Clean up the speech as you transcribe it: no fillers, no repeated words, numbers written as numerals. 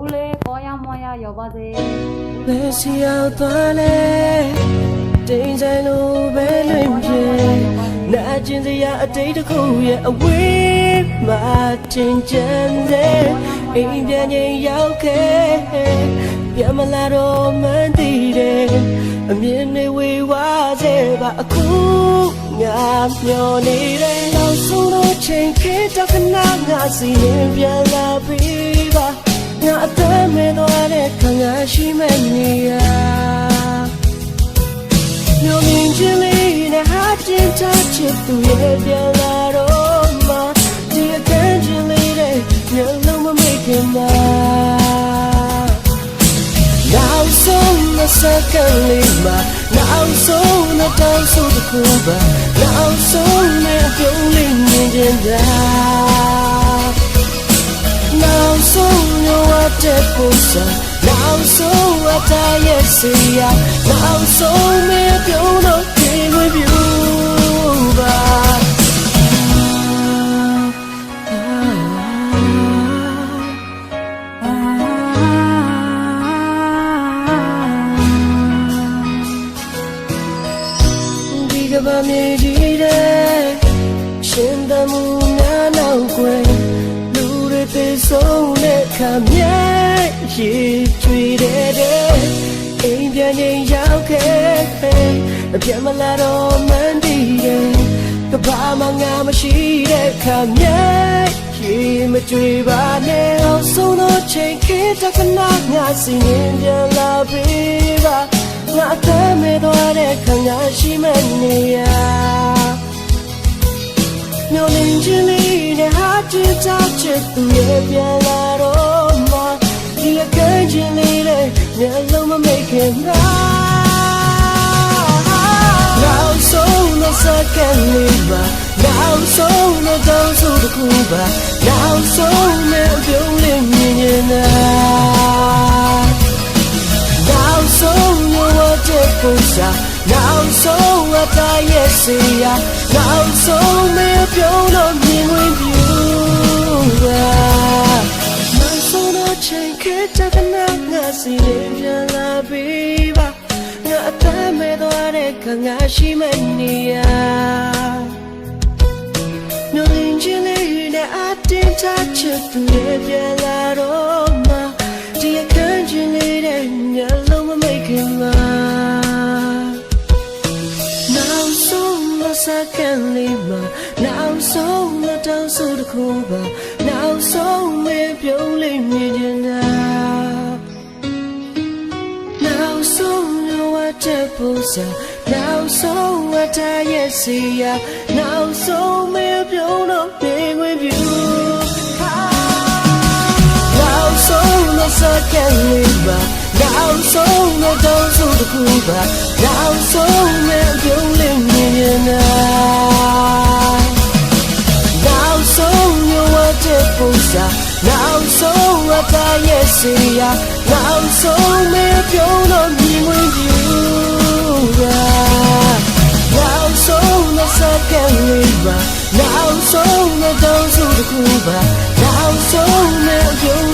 ဦးလေးပေါ်ရမွားရရောက်ပါစေဘယ်စီရောက်သွားလဲတင်းဆိုင်လိုပဲလွင်ပြေနာကျင်စရာအတိတ်တစ်ခုရဲ့အဝေးမှာတင်ကြတဲ့အိမ်ပြန်ရင်ရောက်ခဲ့ပြန်မလာတော့မှန်းသိတယ်အမြင်တွေဝေဝါးစေပါအခုငါမျောနေတယ်နောက်ဆုံးတော့ချိန်ခေတ္တခဏငါစီရင်ပြန်လာပြီပါငါအသက်မဲ့သွားတဲ့ခံစားရှိမဲ့နေရမျိုးမြင်ချင်းလေးနဲ့ဟာတင်ချချစ်သူရဲ့ပြန်လာတော့မှဒီအခန်းချင်းလေးနဲ့မျက်လုံးမမိတ်ခင်မှာနောက်ဆုံးတဲ့စက္ကန့်လေးမှာနောက်ဆုံးတဲ့တောင်းဆိုတစ်ခုပါနောက်ဆုံးတဲ့ပြုံးလေးမြင်ချင်တာနောက်ဆုံးyour dead person now so what I see ya now so me you know king with you diga ba me dire shin da mu na nau kwe they so let come yeah she treated it ain't been out okay the piamala mandi the bama ngama she that come yeah she me tree ba ne so no chain kid ta kana nga sin ya la bi ba nga ta me do de khanga shi me ne yaမျောလင်းချင်းလေးနဲ့ဟာချစ်ချချစ်သူရဲ့ပြန်လာတော့မှဒီအခန်းချင်းလေးနဲ့မျက်လုံးမမိတ်ခင်နောက်ဆုံးတဲ့စက္ကန့်လေးပါနောက်ဆုံးတဲ့တောင်းဆိုတစ်ခုပါနောက်ဆုံးတဲ့ပြုံးလေးမြင်နေတာနောက်ဆုံးyour dead personနောက်ဆုံးအတိုင်းရဲ့စီရနောက်ဆုံးမပြုံးလို့မြင်ဝင်ပြူနောက်ဆုံးတော့ချိန်ခေတ္တကနာငါစီရင်ပြန်လာပြီပါငါအသက်မဲ့သွားတဲ့ခံစားရှိမဲ့နေရမျိုးရင်းချင်းလေးနဲ့အတင်းချချစ်သူရဲ့ပြန်လာတော့မှဒီအခန်းချင်းလေးနဲ့မျက်လုံးမမိတ်ခင်မှာsecond lima now so the down so the kuba now so me purely midina now so no what the posa now so what I see ya now so me pure no big with you now so the second lima now so the down so the kuba now so me purely midina now so you what the posa now so what I see ya now so me pure no big with you now so the second lima now so the down so the kuba now so me pure